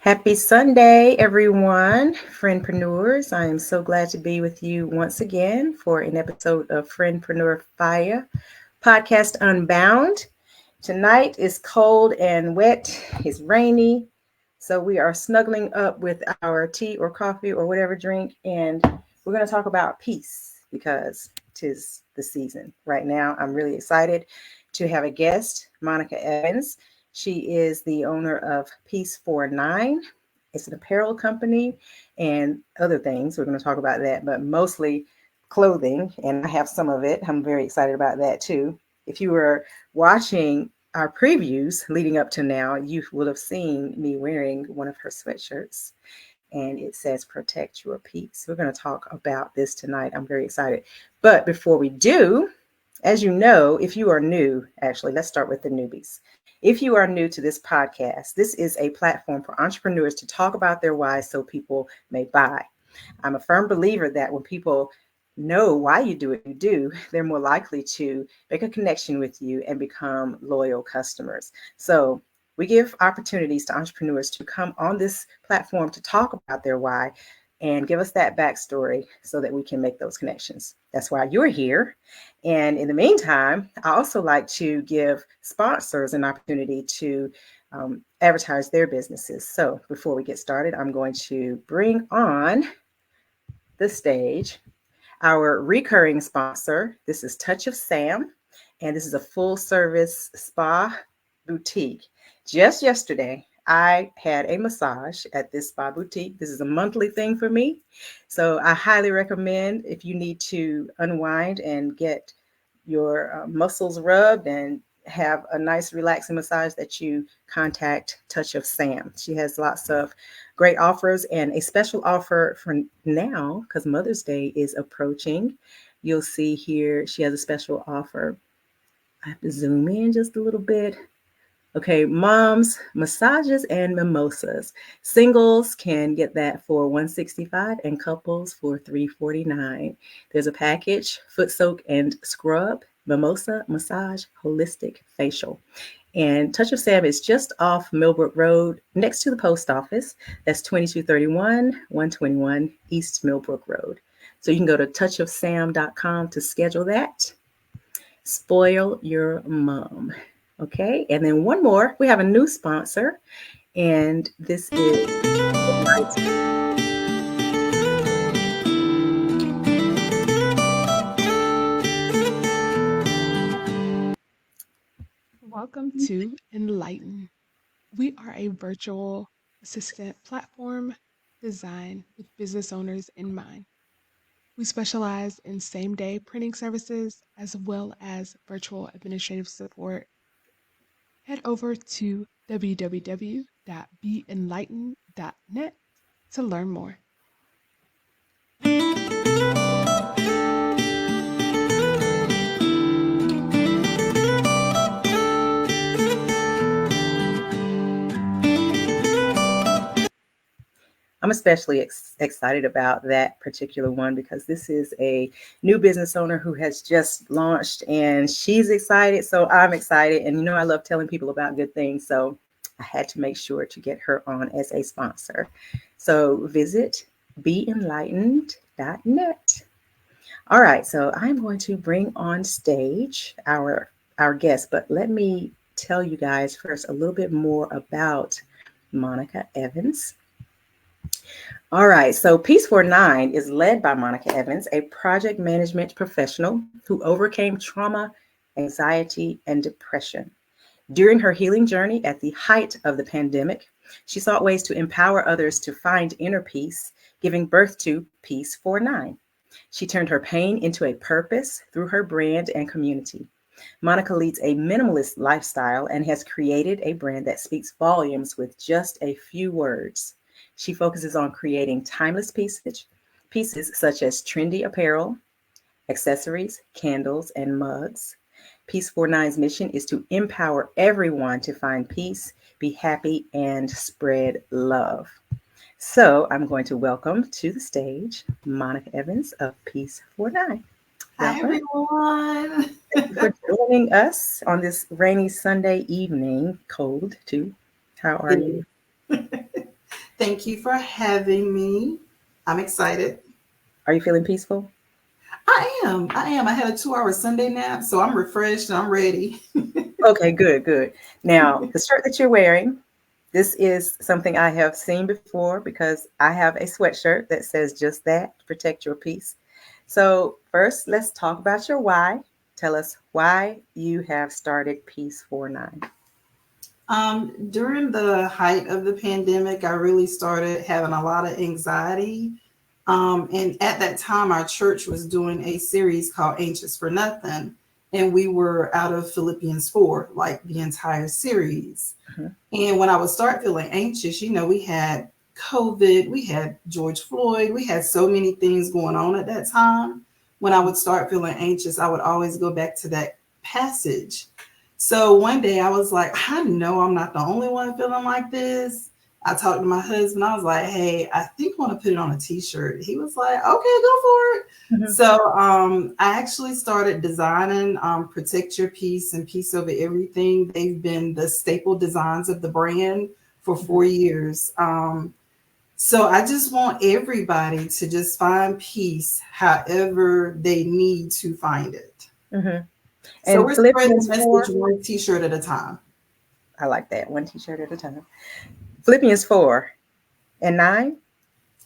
Happy Sunday, everyone, Friendpreneurs. I am so glad to be with you once again for an episode of Friendpreneur Fiyah podcast Unbound. Tonight is cold and wet, it's rainy, so we are snuggling up with our tea or coffee or whatever drink, and we're going to talk about peace because 'tis the season right now. I'm really excited to have a guest, Monica Evans. She is the owner of Peace Fournine. It's an apparel company and other things. We're going to talk about that, but mostly clothing, and I have some of it. I'm very excited about that too. If you were watching our previews leading up to now, you will have seen me wearing one of her sweatshirts, and it says protect your peace. We're going to talk about this tonight. I'm very excited. But before we do, as you know, if you are new, actually, let's start with the newbies. If you are new to this podcast, this is a platform for entrepreneurs to talk about their whys so people may buy. I'm a firm believer that when people know why you do what you do, they're more likely to make a connection with you and become loyal customers. So we give opportunities to entrepreneurs to come on this platform to talk about their why and give us that backstory so that we can make those connections. That's why you're here. And in the meantime, I also like to give sponsors an opportunity to advertise their businesses. So before we get started, I'm going to bring on the stage our recurring sponsor. This is Touch of Sam, and this is a full service spa boutique. Just yesterday, I had a massage at this spa boutique. This is a monthly thing for me. So I highly recommend if you need to unwind and get your muscles rubbed and have a nice relaxing massage, that you contact Touch of Sam. She has lots of great offers and a special offer for now because Mother's Day is approaching. You'll see here she has a special offer. I have to zoom in just a little bit. Okay, moms, massages and mimosas. Singles can get that for $165 and couples for $349. There's a package, foot soak and scrub, mimosa, massage, holistic facial. And Touch of Sam is just off Millbrook Road next to the post office. That's 2231 121 East Millbrook Road. So you can go to touchofsam.com to schedule that. Spoil your mom. Okay, and then one more. We have a new sponsor, and this is Welcome to Enlighten. We are a virtual assistant platform designed with business owners in mind. We specialize in same-day printing services as well as virtual administrative support. Head over to www.beenlightened.net to learn more. I'm especially excited about that particular one because this is a new business owner who has just launched, and she's excited. So I'm excited. And I love telling people about good things. So I had to make sure to get her on as a sponsor. So visit beenlightened.net. All right. So I'm going to bring on stage our guest, but let me tell you guys first a little bit more about Monica Evans. All right, so Peace Fournine is led by Monica Evans, a project management professional who overcame trauma, anxiety, and depression. During her healing journey at the height of the pandemic, she sought ways to empower others to find inner peace, giving birth to Peace Fournine. She turned her pain into a purpose through her brand and community. Monica leads a minimalist lifestyle and has created a brand that speaks volumes with just a few words. She focuses on creating timeless pieces such as trendy apparel, accessories, candles, and mugs. Peace Fournine's mission is to empower everyone to find peace, be happy, and spread love. So I'm going to welcome to the stage Monica Evans of Peace Fournine. Hi, everyone. Thank you for joining us on this rainy Sunday evening. Cold, too. How are you? Thank you for having me. I'm excited. Are you feeling peaceful? I am. I had a 2 hour Sunday nap, so I'm refreshed and I'm ready. Okay, good, good. Now, the shirt that you're wearing, this is something I have seen before because I have a sweatshirt that says just that, protect your peace. So, first, let's talk about your why. Tell us why you have started Peace Fournine. During the height of the pandemic, I really started having a lot of anxiety. And at that time, our church was doing a series called Anxious for Nothing. And we were out of Philippians 4, like the entire series. Mhm. And when I would start feeling anxious, we had COVID, we had George Floyd, we had so many things going on at that time. When I would start feeling anxious, I would always go back to that passage. So one day I was like, I know I'm not the only one feeling like this. I talked to my husband. I was like, hey, I think I want to put it on a t-shirt. He was like, okay, go for it. Mhm. So I actually started designing Protect Your Peace and Peace Over Everything. They've been the staple designs of the brand for 4 years. So I just want everybody to just find peace however they need to find it. Mhm. So And we're spreading Philippians the 4, message one t-shirt at a time. I like that, one t-shirt at a time. Philippians 4 and 9,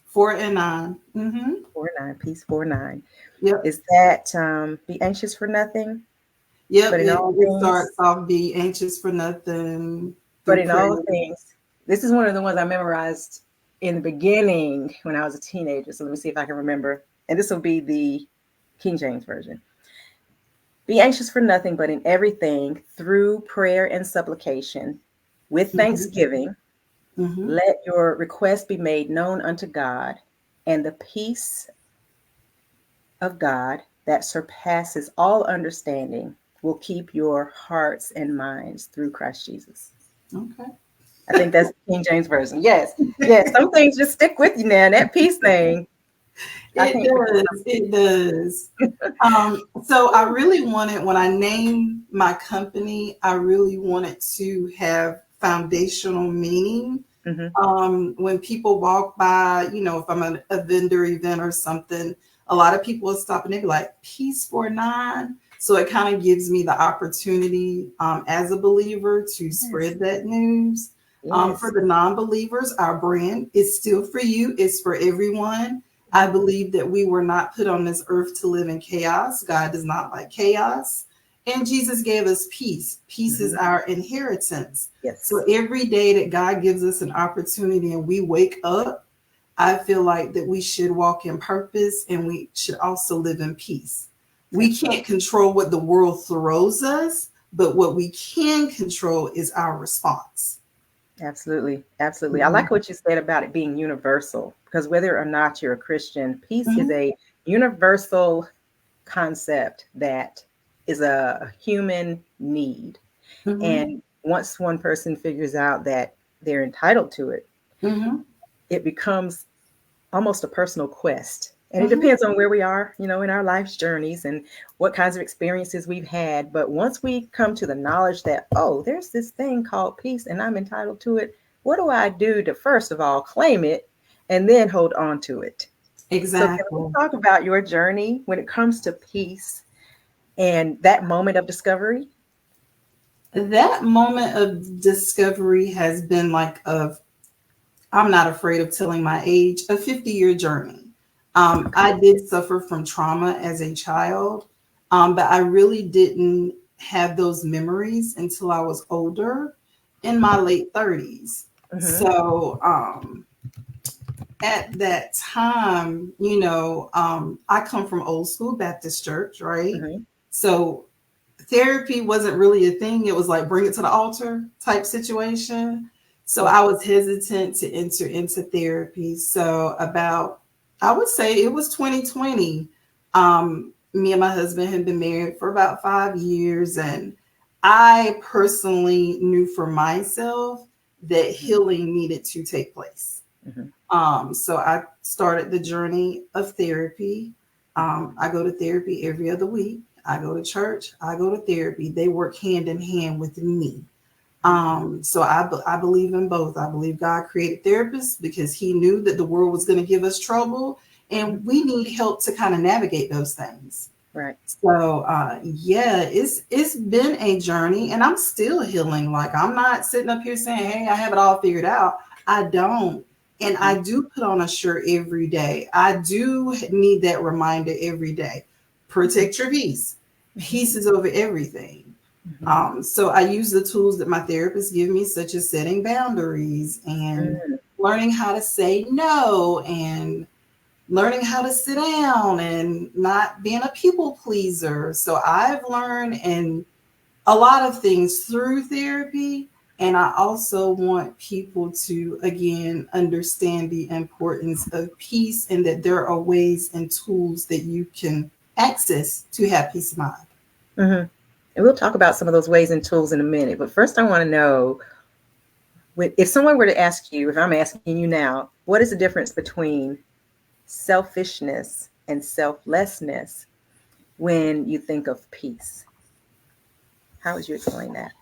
4 and 9. Mm-hmm. 4 9, Peace 4 9. Yep. Is that be anxious for nothing, Yep. but in all It things, starts off be anxious for nothing but through in prayer. all things, this is one of the ones I memorized in the beginning when I was a teenager. So let me see if I can remember. And this will be the King James Version. Be anxious for nothing, but in everything, through prayer and supplication, with Mm-hmm. thanksgiving, Mm-hmm. let your request be made known unto God, and the peace of God that surpasses all understanding will keep your hearts and minds through Christ Jesus. Okay. I think that's the King James Version. Yes, yes. Some things just stick with you now. And that peace thing, I It can't forget does. It does. So I really wanted, when I named my company, I really wanted to have foundational meaning. something. When people walk by, if I'm at a vendor event or something, a lot of people will stop and they be like, Peace for Nine. So it kind of gives me the opportunity as a believer to Yes, spread that news. For yes. the non-believers, our brand is still for you. It's for everyone. I believe that we were not put on this earth to live in chaos. God does not like chaos. And Jesus gave us peace. Peace is Mm-hmm. our inheritance. So Yes, every day that God gives us an opportunity and we wake up, I feel like that we should walk in purpose and we should also live in peace. We absolutely. can't control what the world throws us, but what we can control is our response. Absolutely. Absolutely. I Mhm. like what you said about it being universal because whether or not you're a Christian, peace is Mhm. a universal concept that is a human need. Mhm. And once one person figures out that they're entitled to it, Mhm. it becomes almost a personal quest. And it Mhm. depends on where we are, in our life's journeys and what kinds of experiences we've had. But once we come to the knowledge that, oh, there's this thing called peace and I'm entitled to it, what do I do to first of all claim it and then hold on to it? So, can we Exactly. talk about your journey when it comes to peace and that moment of discovery? That moment of discovery has been like I'm not afraid of telling my age, a 50-year journey. I did suffer from trauma as a child, but I really didn't have those memories until I was older in my late 30s. Mm-hmm. So at that time, I come from old school Baptist church, right? Mm-hmm. So therapy wasn't really a thing. It was like bring it to the altar type situation. So I was hesitant to enter into therapy. So I would say it was 2020. Me and my husband had been married for about 5 years, and I personally knew for myself that Mm-hmm. healing needed to take place. Mm-hmm. So I started the journey of therapy. I go to therapy every other week. I go to church. I go to therapy. They work hand in hand with me. So I believe in both. I believe God created therapists because he knew that the world was going to give us trouble and we need help to kind of navigate those things. Right. So yeah, it's been a journey and I'm still healing. Like I'm not sitting up here saying, hey, I have it all figured out. I don't. And I do put on a shirt every day. I do need that reminder every day. Protect your peace. Peace is over everything. So I use the tools that my therapist give me, such as setting boundaries and learning how to say no and learning how to sit down and not being a people pleaser. So I've learned and a lot of things through therapy. And I also want people to, again, understand the importance of peace and that there are ways and tools that you can access to have peace of mind. Mm-hmm. And we'll talk about some of those ways and tools in a minute. But first, I want to know, if someone were to ask you, if I'm asking you now, what is the difference between selfishness and selflessness when you think of peace? How would you explain that?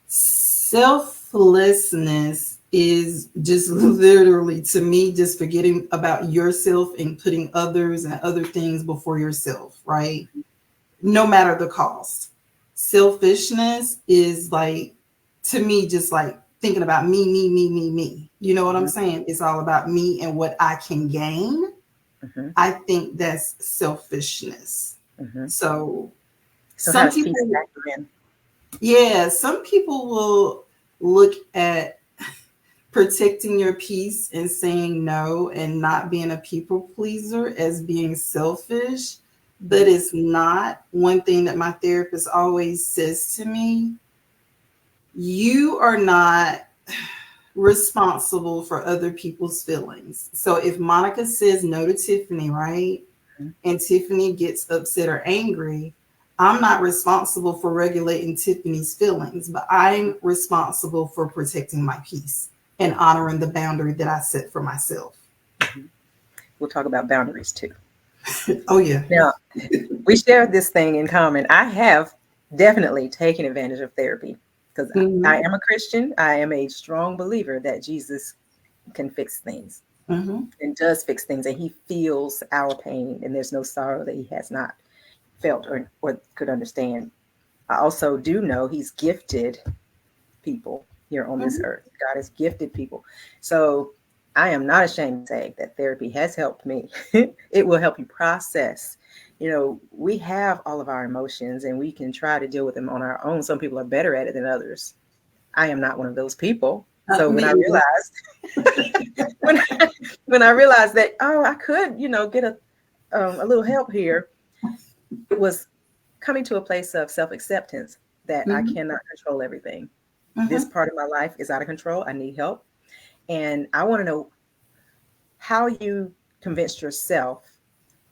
Selflessness is just literally, to me, just forgetting about yourself and putting others and other things before yourself, right? No matter the cost. Selfishness is like, to me, just like thinking about me, me, me, me, me. You know what I'm saying? It's all about me and what I can gain. I think that's selfishness. So some people, yeah, some people will look at protecting your peace and saying no and not being a people pleaser as being selfish, but it's not. One thing that my therapist always says to me, you are not responsible for other people's feelings. So if Monica says no to Tiffany, right? And Tiffany gets upset or angry, I'm not responsible for regulating Tiffany's feelings, but I'm responsible for protecting my peace and honoring the boundary that I set for myself. We'll talk about boundaries too. Oh, yeah. Now, we share this thing in common. I have definitely taken advantage of therapy because I am a Christian. I am a strong believer that Jesus can fix things and does fix things, and he feels our pain, and there's no sorrow that he has not felt or could understand. I also do know he's gifted people here on this earth. God has gifted people. So I am not ashamed to say that therapy has helped me. It will help you process. You know, we have all of our emotions and we can try to deal with them on our own. Some people are better at it than others. I am not one of those people. So when I realized when I realized that, oh, I could, get a little help here, it was coming to a place of self-acceptance that I cannot control everything. This part of my life is out of control. I need help. And I want to know how you convinced yourself,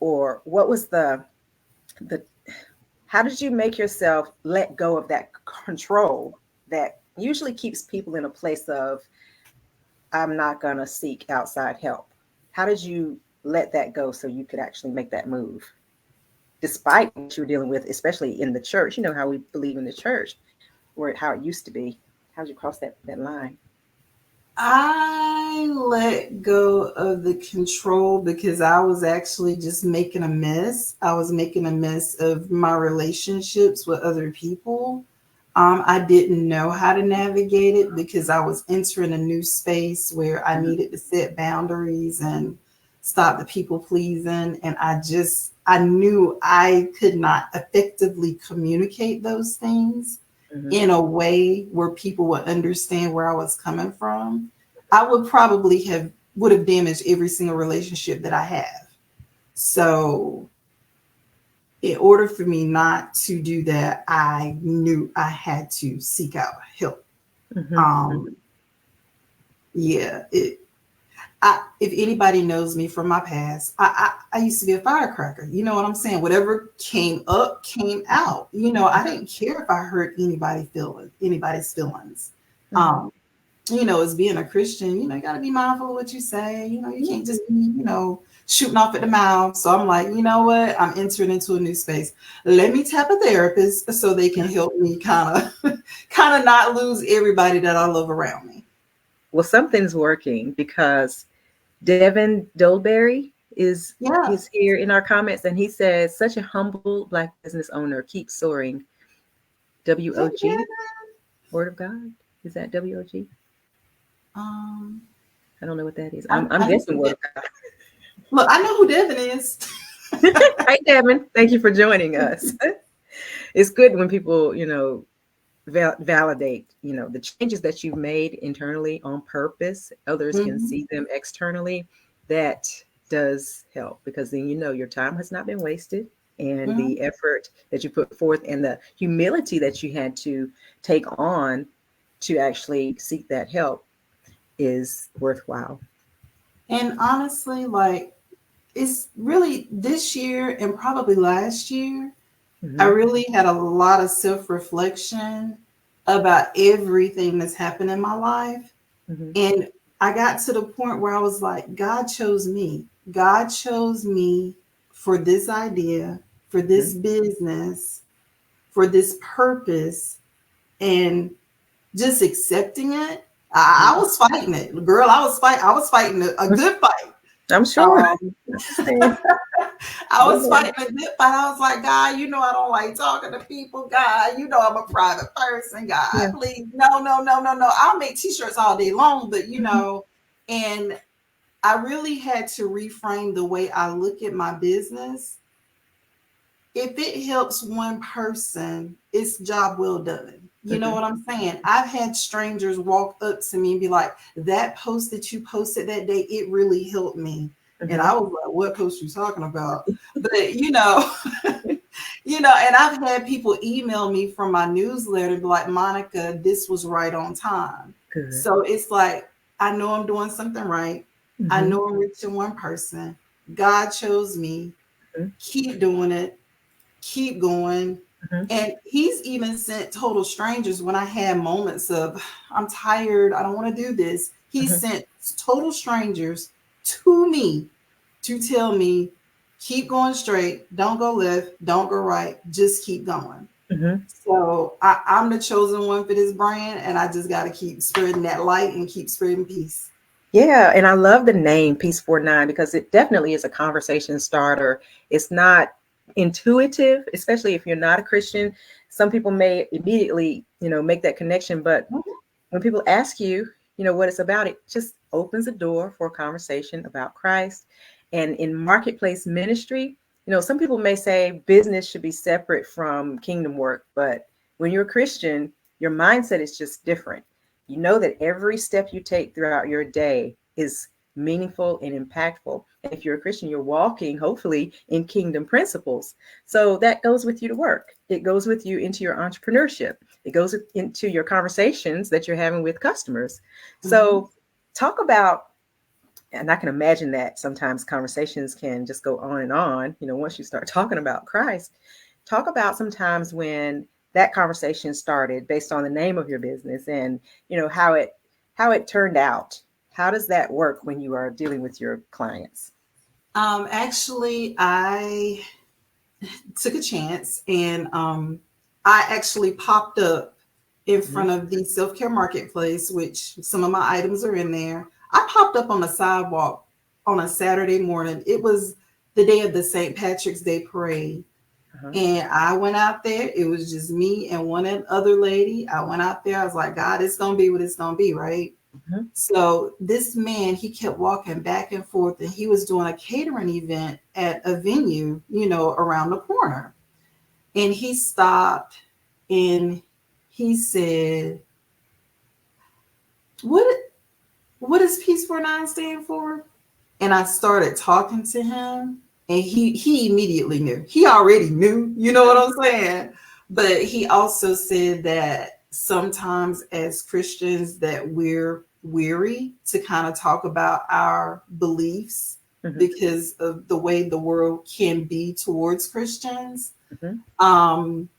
or what was the how did you make yourself let go of that control that usually keeps people in a place of, I'm not going to seek outside help? How did you let that go so you could actually make that move? Despite what you were dealing with, especially in the church, you know how we believe in the church, or how it used to be. How did you cross that line? I let go of the control because I was actually just making a mess. I was making a mess of my relationships with other people. I didn't know how to navigate it because I was entering a new space where I needed to set boundaries and stop the people pleasing. And I knew I could not effectively communicate those things in a way where people would understand where I was coming from. I would have damaged every single relationship that I have. So in order for me not to do that, I knew I had to seek out help. Yeah, if anybody knows me from my past, I used to be a firecracker. You know what I'm saying? Whatever came up, came out. I didn't care if I hurt anybody's feelings. as being a Christian, you got to be mindful of what you say. You can't just be, shooting off at the mouth. So I'm like, you know what? I'm entering into a new space. Let me tap a therapist so they can help me kind of not lose everybody that I love around me. Well, something's working because Devin Dolberry is Yeah. here in our comments, and he says, "Such a humble Black business owner keeps soaring." WOG, Word of God. Is that WOG? Um, I don't know what that is. I, I'm I know guessing who Word of God. Look, I know who Devin is. Hi, Devin. Thank you for joining us. It's good when people, validate, the changes that you've made internally on purpose. Others can Mhm. see them externally. That does help because then your time has not been wasted, and Mhm. the effort that you put forth and the humility that you had to take on to actually seek that help is worthwhile. And honestly, like, it's really this year and probably last year, I Mm-hmm. really had a lot of self reflection about everything that's happened in my life. Mm-hmm. And I got to the point where I was like, God chose me. God chose me for this idea, for Mm-hmm. this business, for this purpose. And just accepting it, I Mm-hmm. was fighting it. Girl, I was fighting a good fight. I'm sure. I Um, understand. I Go was ahead. fighting a good fight. I was like, God, I don't like talking to people. God, I'm a private person. God, Yeah. please, no, no, no, no, no. I'll make t-shirts all day long, but Mm-hmm. and I really had to reframe the way I look at my business. If it helps one person, it's job well done. You know Mm-hmm. what I'm saying? I've had strangers walk up to me and be like, that post that you posted that day, it really helped me. And Mm-hmm. I was like, what post you talking about? But and I've had people email me from my newsletter and be like, Monica, this was right on time. Good. So it's like, I know I'm doing something right. I Mm-hmm. know I'm reaching one person. God chose me. Keep doing it, keep going. Mm-hmm. And he's even sent total strangers when I had moments of, I'm tired, I don't want to do this. He Mm-hmm. sent total strangers to me to tell me, keep going straight, don't go left, don't go right, just keep going. Mm-hmm. So I'm the chosen one for this brand, and I just got to keep spreading that light and keep spreading peace. Yeah, and I love the name Peace Fournine because it definitely is a conversation starter. It's not intuitive, especially if you're not a Christian. Some people may immediately, make that connection, but when people ask you, what it's about, it just opens a door for a conversation about Christ. And in marketplace ministry, some people may say business should be separate from kingdom work, but when you're a Christian, your mindset is just different. You know that every step you take throughout your day is meaningful and impactful. And if you're a Christian, you're walking, hopefully, in kingdom principles. So that goes with you to work. It goes with you into your entrepreneurship. It goes into your conversations that you're having with customers. Mm-hmm. So talk about, and I can imagine that sometimes conversations can just go on and on, once you start talking about Christ. Talk about sometimes when that conversation started based on the name of your business and, how it turned out. How does that work when you are dealing with your clients? Actually, I took a chance and I actually popped up in Mm-hmm. front of the self care marketplace, which some of my items are in there. I popped up on the sidewalk on a Saturday morning. It was the day of the St. Patrick's Day parade. Uh-huh. And I went out there. It was just me and one other lady. I went out there. I was like, God, it's going to be what it's going to be, right? Mm-hmm. So this man, he kept walking back and forth, and he was doing a catering event at a venue, around the corner. And he stopped and he said, What what does Peace Fournine stand for? And I started talking to him, and he immediately knew. He already knew, you know what I'm saying? But he also said that sometimes as Christians that we're weary to kind of talk about our beliefs Mm-hmm. because of the way the world can be towards Christians. Mm-hmm. Um,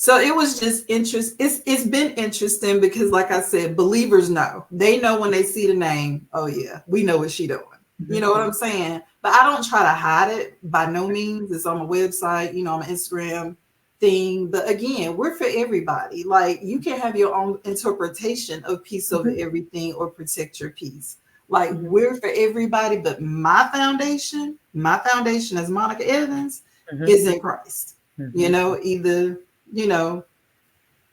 So it was just it's been interesting because, like I said, believers know. They know when they see the name. Oh yeah, we know what she doing. You know what I'm saying? But I don't try to hide it by no means. It's on my website, on my Instagram thing. But again, we're for everybody. Like, you can have your own interpretation of peace over everything or protect your peace. Like, we're for everybody, but my foundation as Monica Evans is in Christ. Either,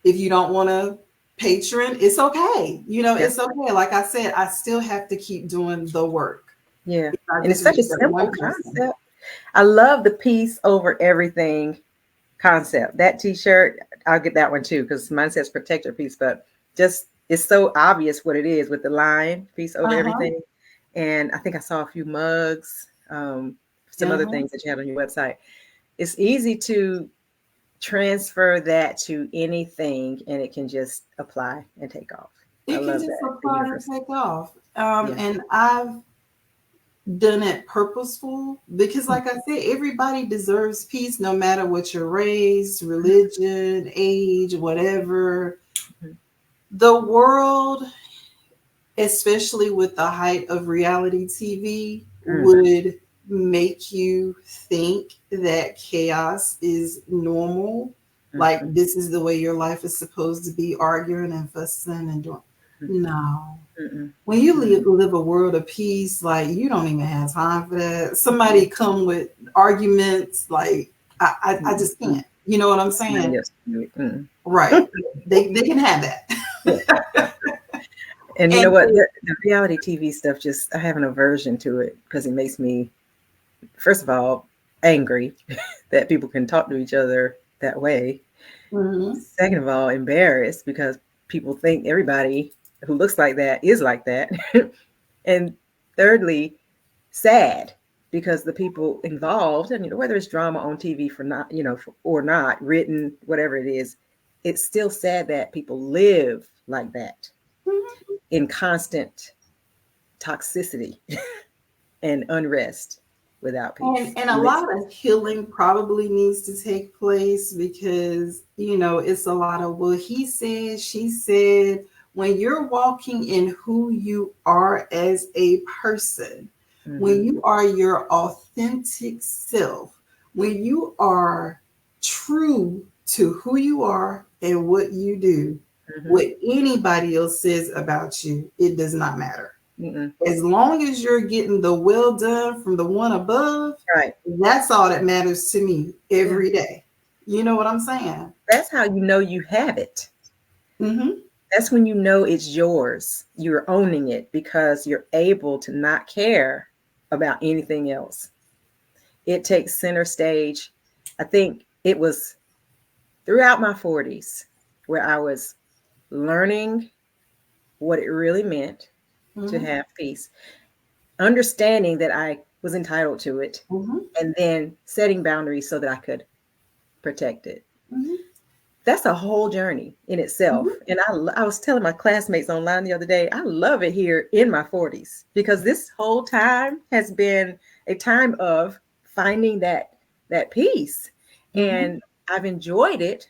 if you don't want to patron, it's okay. It's okay. Like I said, I still have to keep doing the work. Yeah. And it's such a simple concept. I love the peace over everything concept. That t-shirt, I'll get that one too, because mine says protect your peace, but just it's so obvious what it is with the line, peace over everything. And I think I saw a few mugs, some other things that you had on your website. It's easy to transfer that to anything, and it can just apply and take off. It can just apply and take off. And I've done it purposeful because, like I said, everybody deserves peace, no matter what your race, religion, age, whatever. The world, especially with the height of reality TV, would make you think that chaos is normal. Like, this is the way your life is supposed to be, arguing and fussing and doing. No. When you live a world of peace, like, you don't even have time for that. Somebody come with arguments, like, I just can't. You know what I'm saying? Right. They can have that. And you know what? The reality TV stuff, just I have an aversion to it because it makes me, first of all, angry that people can talk to each other that way. Second of all, embarrassed because people think everybody who looks like that is like that. And thirdly, sad because the people involved, and whether it's drama on TV or not, written, whatever it is, it's still sad that people live like that in constant toxicity and unrest without peace. And a lot of healing probably needs to take place because, it's a lot of, well, he said, she said. When you're walking in who you are as a person, when you are your authentic self, when you are true to who you are and what you do, what anybody else says about you, it does not matter. As long as you're getting the well done from the one above, that's all that matters to me every day. You know what I'm saying? That's how you know you have it. That's when you know it's yours. You're owning it because you're able to not care about anything else. It takes center stage. I think it was throughout my 40s where I was learning what it really meant to have peace, understanding that I was entitled to it, and then setting boundaries so that I could protect it. That's a whole journey in itself. And I was telling my classmates online the other day, I love it here in my 40s because this whole time has been a time of finding that peace. And I've enjoyed it.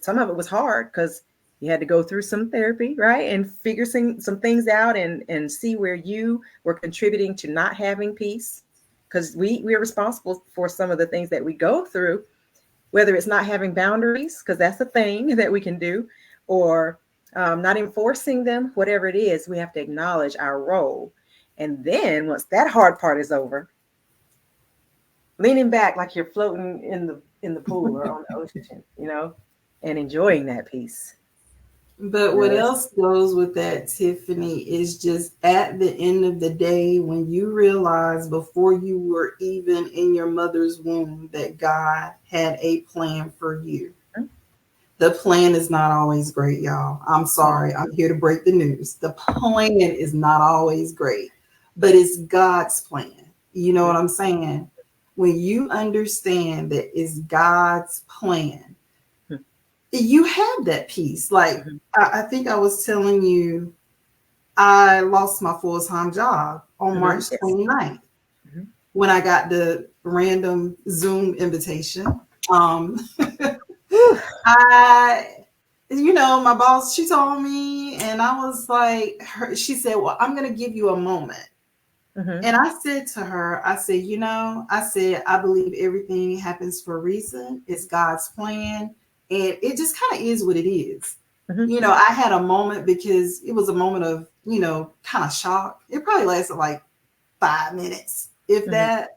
Some of it was hard because you had to go through some therapy, right? And figure some things out and see where you were contributing to not having peace. Because we're responsible for some of the things that we go through. Whether it's not having boundaries, because that's a thing that we can do, or not enforcing them, whatever it is, we have to acknowledge our role. And then once that hard part is over, leaning back like you're floating in the pool or on the ocean, and enjoying that peace. But what else goes with that, Tiffany, is just at the end of the day, when you realize before you were even in your mother's womb that God had a plan for you. The plan is not always great, y'all. I'm sorry. I'm here to break the news. The plan is not always great, but it's God's plan. You know what I'm saying? When you understand that it's God's plan, you have that peace. Like, I think I was telling you, I lost my full-time job on March 29th when I got the random Zoom invitation. I My boss, she told me, and I was like, she said, well, I'm going to give you a moment. Mm-hmm. And I said to her, I said, I believe everything happens for a reason. It's God's plan. And it just kind of is what it is. Mm-hmm. I had a moment because it was a moment of, kind of shock. It probably lasted like 5 minutes, if Mm-hmm. that.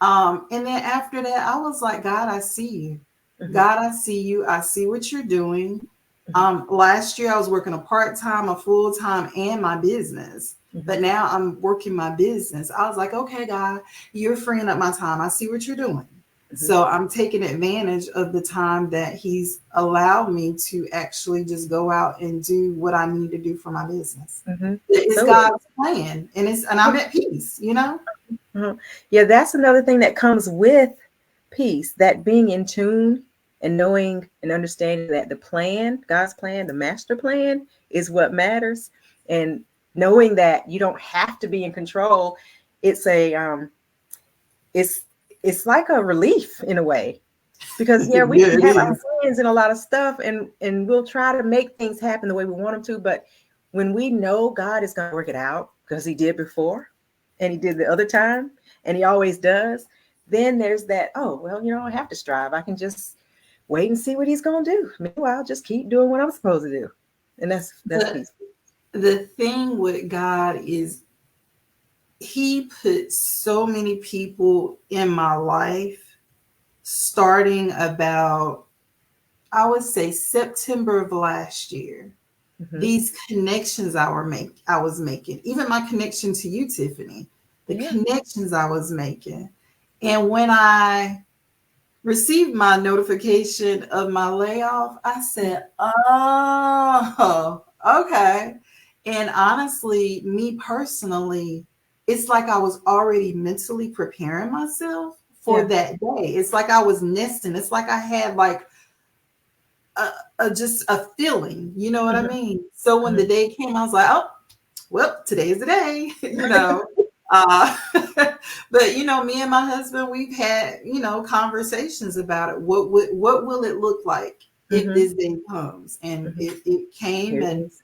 And then after that, I was like, God, I see you. Mm-hmm. God, I see you. I see what you're doing. Mm-hmm. Last year I was working a part-time, a full-time, and my business. Mm-hmm. But now I'm working my business. I was like, okay, God, you're freeing up my time. I see what you're doing. Mm-hmm. So I'm taking advantage of the time that he's allowed me to actually just go out and do what I need to do for my business. Mm-hmm. It's So, God's plan, and I'm at peace, yeah, that's another thing that comes with peace, that being in tune and knowing and understanding that the plan, God's plan, the master plan is what matters. And knowing that you don't have to be in control, it's it's it's like a relief in a way. Because yeah, we Yeah, can it have our is. plans and a lot of stuff, and we'll try to make things happen the way we want them to. But when we know God is going to work it out because He did before, and He did the other time, and He always does, then there's that. Oh well, I don't have to strive. I can just wait and see what He's going to do. Meanwhile, just keep doing what I'm supposed to do, and that's The peaceful. the thing with God is he put so many people in my life starting about, I would say, September of last year. Mm-hmm. These connections I was making, even my connection to you, Tiffany, the Yeah. connections I was making. And when I received my notification of my layoff, I said, oh, okay. And honestly, me personally, it's like I was already mentally preparing myself for Yeah. that day. It's like I was nesting. It's like I had like just a feeling, you know what I Mm-hmm. mean? So when the Mm-hmm. day came, I was like, oh, well, today is the day, you know. Uh, but me and my husband, we've had conversations about it. What will it look like if Mm-hmm. this day comes? And Mm-hmm. it came, Here it and is.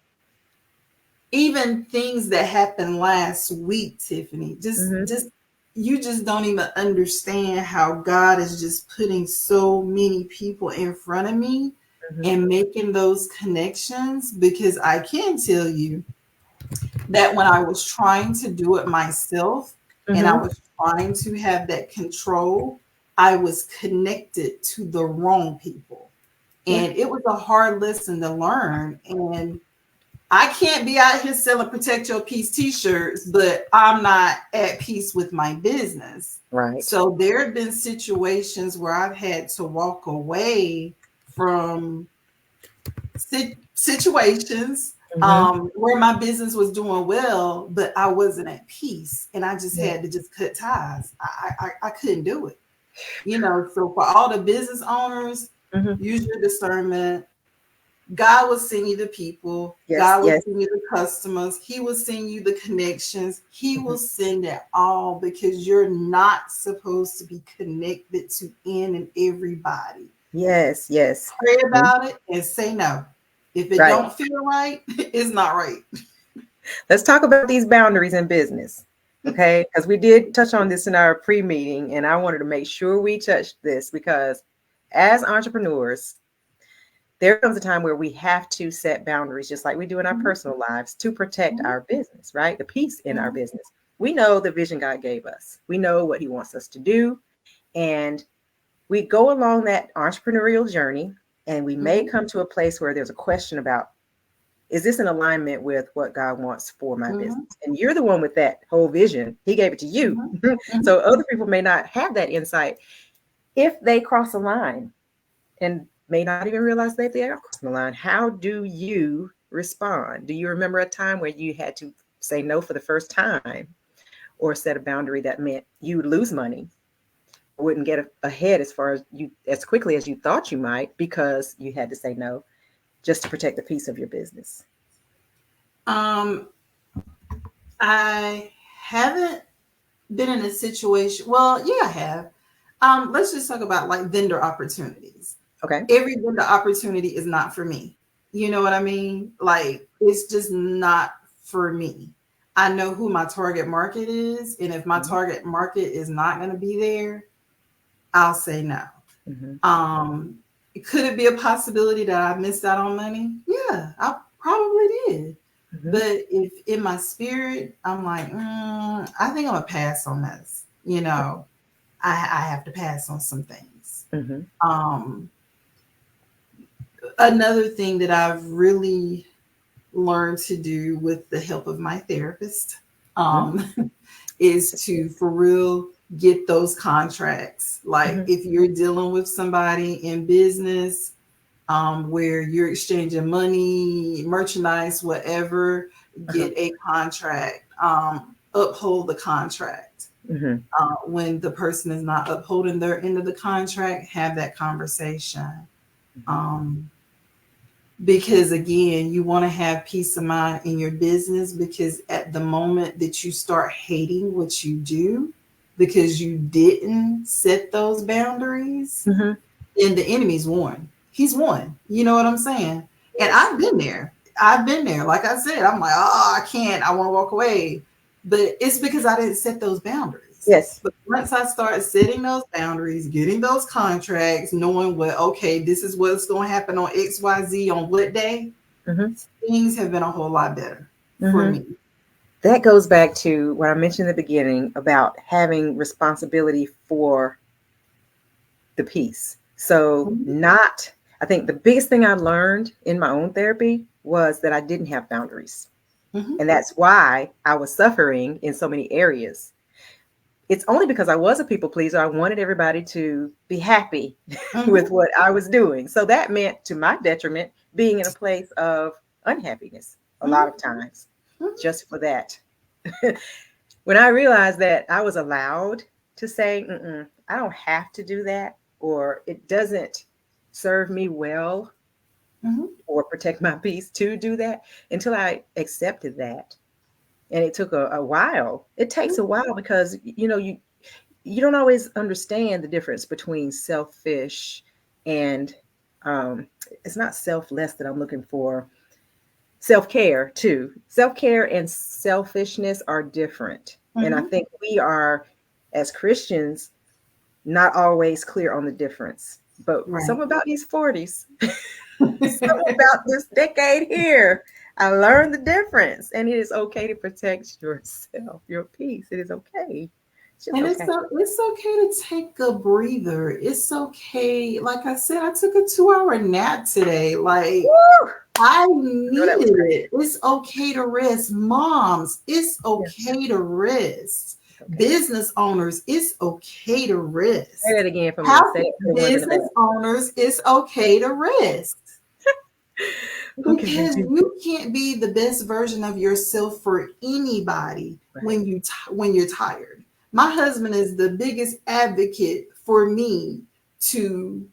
even things that happened last week, Tiffany, Mm-hmm. just you just don't even understand how God is just putting so many people in front of me Mm-hmm. and making those connections, because I can tell you that when I was trying to do it myself and I Mm-hmm. was trying to have that control, I was connected to the wrong people. Yeah. And it was a hard lesson to learn. And I can't be out here selling Protect Your Peace t-shirts, but I'm not at peace with my business. Right. So there have been situations where I've had to walk away from situations Mm-hmm. where my business was doing well, but I wasn't at peace, and I just Yeah. had to just cut ties. I couldn't do it, So for all the business owners, Mm-hmm. use your discernment. God will send you the people. Yes. God will Yes. send you the customers. He will send you the connections. He Mm-hmm. will send it all, because you're not supposed to be connected to in and everybody. Yes. Yes. Pray about it and say no. If it Right. don't feel right, it's not right. Let's talk about these boundaries in business. Okay. Because we did touch on this in our pre meeting, and I wanted to make sure we touched this because as entrepreneurs, there comes a time where we have to set boundaries, just like we do in our Mhm, personal lives, to protect mhm, our business, right? The peace in our mhm, business. We know the vision God gave us, we know what He wants us to do. And we go along that entrepreneurial journey, and we may mhm, come to a place where there's a question about, is this in alignment with what God wants for my business? mhm, And you're the one with that whole vision. He gave it to you. mhm, mhm. So other people may not have that insight if they cross a line and may not even realize that they are crossing the line. How do you respond? Do you remember a time where you had to say no for the first time, or set a boundary that meant you would lose money, wouldn't get ahead as quickly as you thought you might because you had to say no just to protect the peace of your business? Um, I haven't been in a situation. Well, yeah, I have. Let's just talk about like vendor opportunities. Okay. Every window opportunity is not for me. You know what I mean? Like, it's just not for me. I know who my target market is. And if my Mm-hmm. target market is not going to be there, I'll say no. Mm-hmm. Um, could it be a possibility that I missed out on money? Yeah, I probably did. Mm-hmm. But if in my spirit, I'm like, I think I'm going to pass on this. You know, I have to pass on some things. Mm-hmm. Um, Another thing that I've really learned to do with the help of my therapist is to, for real, get those contracts. Like, Mm-hmm. if you're dealing with somebody in business, where you're exchanging money, merchandise, whatever, Uh-huh. get a contract, uphold the contract. Mm-hmm. When the person is not upholding their end of the contract, have that conversation. Mm-hmm. Um, because again, you want to have peace of mind in your business, because at the moment that you start hating what you do because you didn't set those boundaries, Mm-hmm. then the enemy's won. He's won. You know what I'm saying? And Yes. I've been there. I've been there. Like I said, I'm like, oh, I can't. I want to walk away. But it's because I didn't set those boundaries. Yes. But once I start setting those boundaries, getting those contracts, knowing what, okay, this is what's going to happen on XYZ on what day, Mm-hmm. things have been a whole lot better for Mm-hmm. me. That goes back to what I mentioned in the beginning about having responsibility for the peace. So, Mhm. not, I think the biggest thing I learned in my own therapy was that I didn't have boundaries. Mhm. And that's why I was suffering in so many areas. It's only because I was a people pleaser. I wanted everybody to be happy with Mhm. what I was doing. So that meant, to my detriment, being in a place of unhappiness a lot Mhm. of times Mhm. just for that. When I realized that I was allowed to say, I don't have to do that, or it doesn't serve me well Mhm. or protect my peace to do that, until I accepted that. And it took a while. It takes a while because, you don't always understand the difference between selfish and um, it's not selfless that I'm looking for. Self-care too. Self-care and selfishness are different. And I Mhm. think we are, as Christians, not always clear on the difference. But Right. something about these 40s, something about this decade here, I learned the difference. And it is okay to protect yourself, your peace. It is okay. It's just And okay. it's okay to take a breather. It's okay. Like I said, I took a 2-hour nap today. Like, Woo! I I know that was needed great. it. It's okay to rest. Moms, it's Yeah, okay to rest. it's okay. Business owners, it's okay to Say rest. that again for me. House Say it for the ones in the back. business owners, it's okay to rest. Okay, Because you can't be the best version of yourself for anybody right. when you're tired. My husband is the biggest advocate for me to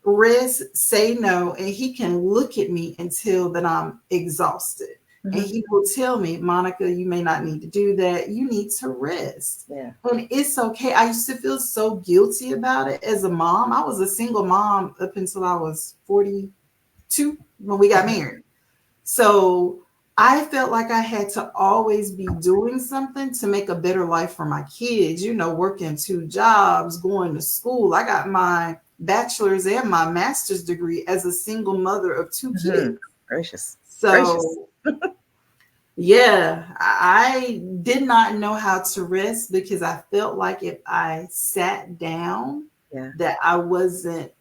rest, say no, and he can look at me and tell that I'm exhausted. And Mm-hmm. he will tell me, Monica, you may not need to do that. You need to rest. Yeah. And it's okay. I used to feel so guilty about it as a mom. I was a single mom up until I was 42 when we got Mm-hmm. married. So I felt like I had to always be doing something to make a better life for my kids, working 2 jobs, going to school. I got my bachelor's and my master's degree as a single mother of 2 kids. Mm-hmm. Gracious. Gracious. So, yeah, I did not know how to rest because I felt like if I sat down, Yeah. that I wasn't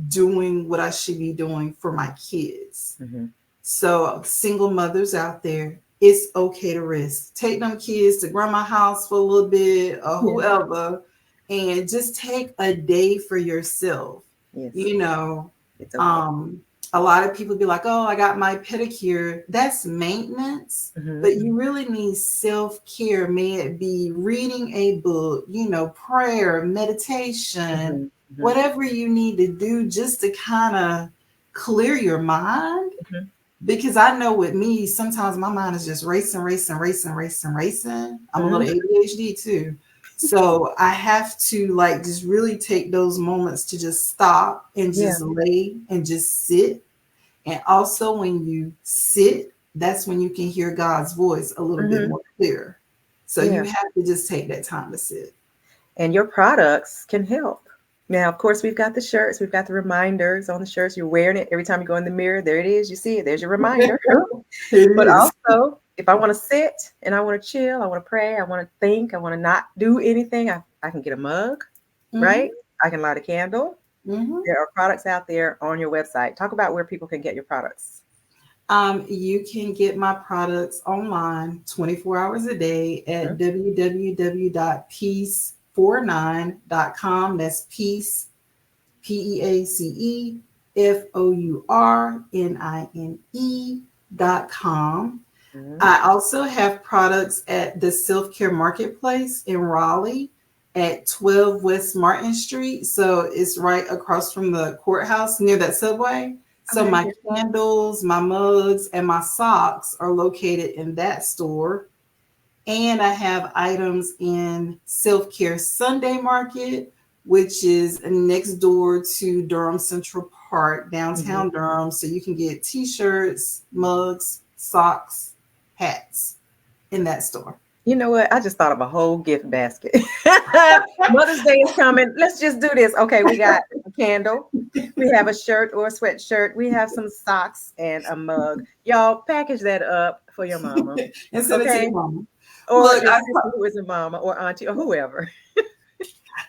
doing what I should be doing for my kids. Mm-hmm. So, single mothers out there, it's okay to rest. Take them kids to grandma's house for a little bit or Yeah. whoever, and just take a day for yourself. Yes. You know, It's okay. um, a lot of people be like, oh, I got my pedicure. That's maintenance, Mm-hmm. but you really need self care. May it be reading a book, prayer, meditation, Mm-hmm. Mm-hmm. whatever you need to do just to kind of clear your mind, Mm-hmm. because I know with me, sometimes my mind is just racing, racing, racing, racing, racing. I'm a little Mm-hmm. ADHD too. So I have to like just really take those moments to just stop and Yeah. just lay and just sit. And also when you sit, that's when you can hear God's voice a little bit Mhm. more clear. So Yeah. you have to just take that time to sit. And your products can help. Now, of course, we've got the shirts, we've got the reminders on the shirts. You're wearing it every time you go in the mirror. There it is. You see it. There's your reminder. It But is. also, if I want to sit and I want to chill, I want to pray, I want to think, I want to not do anything, I can get a mug, right? Mhm, I can light a candle. mhm. There are products out there on your website. Talk about where people can get your products. You can get my products online 24 hours a day at Mhm. www.peacefournine.com. That's peace, peacefournine.com. Mhm. I also have products at the Self Care Marketplace in Raleigh at 12 West Martin Street. So it's right across from the courthouse near that subway. So Okay. my candles, my mugs, and my socks are located in that store. And I have items in Self Care Sunday Market, which is next door to Durham Central Park, Mhm. downtown Durham. So you can get t shirts, mugs, socks, hats in that store. You know what? I just thought of a whole gift basket. Mother's Day is coming. Let's just do this. Okay, we got a candle. We have a shirt or a sweatshirt. We have some socks and a mug. Y'all package that up for your mama. And send it to Okay? your mama. Or Look, your sister who is a mama or auntie or whoever.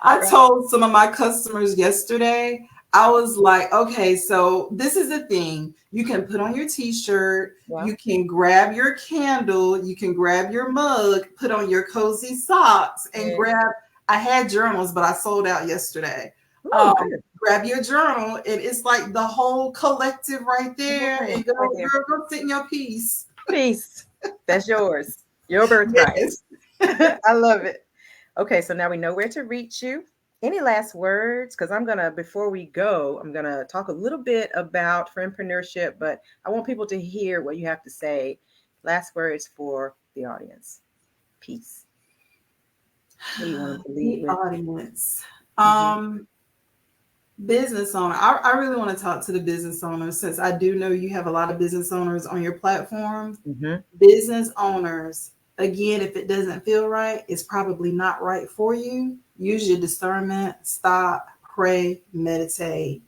I Right? told some of my customers yesterday, I was like, okay, so this is the thing. You can put on your t-shirt, Yeah. you can grab your candle, you can grab your mug, put on your cozy socks, and Yeah. grab. I had journals, but I sold out yesterday. Oh, good. Grab your journal, and it's like the whole collective right there. Mhm. And go, Right there. girl, go sit in your peace. Peace. That's yours. Your birthright. Yes. I love it. Okay, so now we know where to reach you. Any last words? Because before we go, I'm gonna talk a little bit about friendpreneurship, but I want people to hear what you have to say. Last words for the audience. Peace. What do you want them to lead The with? audience. Hmm. Business owner. I really want to talk to the business owners since I do know you have a lot of business owners on your platform. Hmm. Business owners, again, if it doesn't feel right, it's probably not right for you. Use your discernment, stop, pray, meditate,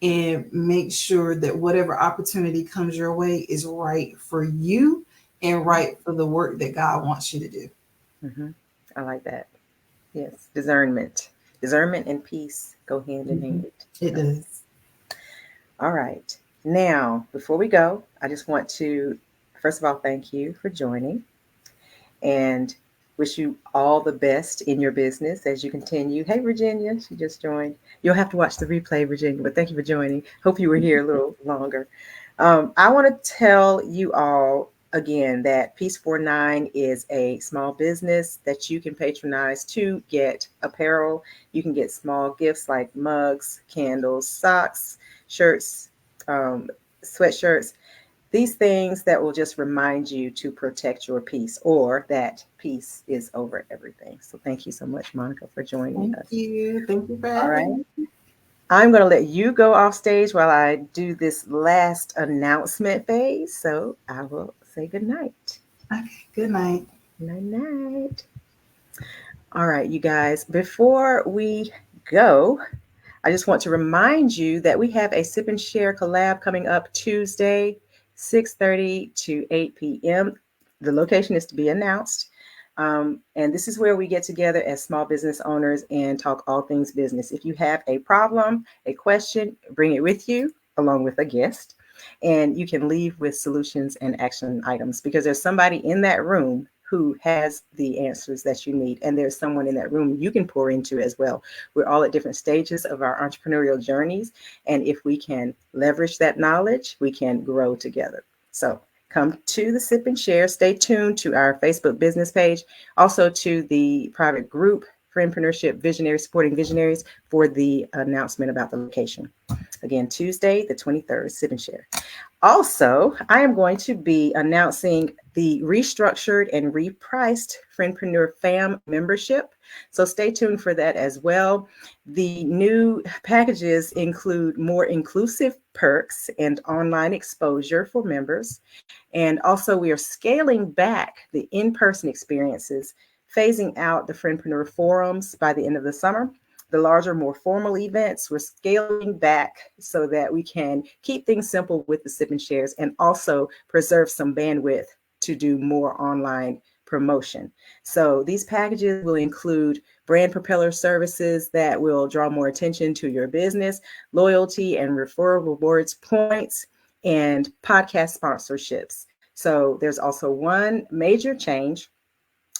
and make sure that whatever opportunity comes your way is right for you and right for the work that God wants you to do. Hmm. I like that. Yes, discernment. Discernment and peace go hand in Mhm. hand. It does. All right. Now, before we go, I just want to, first of all, thank you for joining and wish you all the best in your business as you continue. Hey, Virginia, she just joined. You'll have to watch the replay, Virginia, but thank you for joining. Hope you were here a little longer. I want to tell you all again that Peace Fournine is a small business that you can patronize to get apparel. You can get small gifts like mugs, candles, socks, shirts, um, sweatshirts, these things that will just remind you to protect your peace or that peace is over everything. So thank you so much, Monica, for joining Thank us. you. Thank you for All right. having me. I'm going to let you go off stage while I do this last announcement phase. So I will say good night. Okay, good night. Night, night. All right, you guys, before we go, I just want to remind you that we have a Sip and Share collab coming up Tuesday, 6:30 to 8 p.m. The location is to be announced. And this is where we get together as small business owners and talk all things business. If you have a problem, a question, bring it with you along with a guest. And you can leave with solutions and action items because there's somebody in that room who has the answers that you need. And there's someone in that room you can pour into as well. We're all at different stages of our entrepreneurial journeys. And if we can leverage that knowledge, we can grow together. So come to the Sip and Share. Stay tuned to our Facebook business page, also to the private group, Friendpreneurship Visionaries Supporting Visionaries, for the announcement about the location. Again, Tuesday, the 23rd, Sip and Share. Also, I am going to be announcing the restructured and repriced Friendpreneur Fam membership. So stay tuned for that as well. The new packages include more inclusive perks and online exposure for members. And also, we are scaling back the in person experiences, phasing out the Friendpreneur forums by the end of the summer. The larger, more formal events, we're scaling back so that we can keep things simple with the sip and shares and also preserve some bandwidth to do more online promotion. So these packages will include brand propeller services that will draw more attention to your business, loyalty and referral rewards points, and podcast sponsorships. So there's also one major change,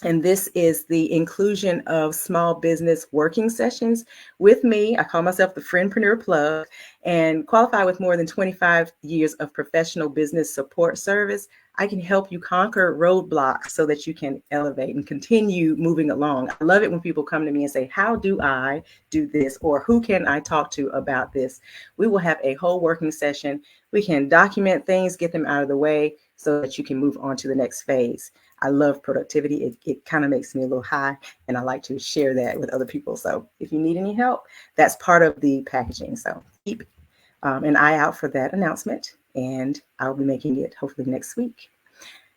and this is the inclusion of small business working sessions with me. I call myself the Friendpreneur Plug, and qualify with more than 25 years of professional business support service. I can help you conquer roadblocks so that you can elevate and continue moving along. I love it when people come to me and say, how do I do this? Or who can I talk to about this? We will have a whole working session. We can document things, get them out of the way so that you can move on to the next phase. I love productivity. It kind of makes me a little high, and I like to share that with other people. So if you need any help, that's part of the packaging. So keep an eye out for that announcement, and I'll be making it hopefully next week.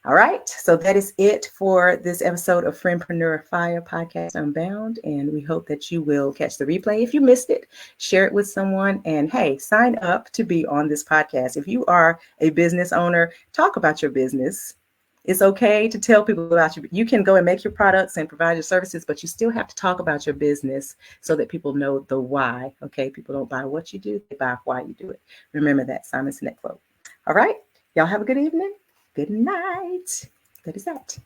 All right, so that is it for this episode of Friendpreneur Fiyah Podcast Unbound, and we hope that you will catch the replay. If you missed it, share it with someone, and hey, sign up to be on this podcast. If you are a business owner, talk about your business. It's okay to tell people about you. You can go and make your products and provide your services, but you still have to talk about your business so that people know the why. Okay, people don't buy what you do, they buy why you do it. Remember that Simon Sinek quote. All right, y'all have a good evening. Good night. That is that.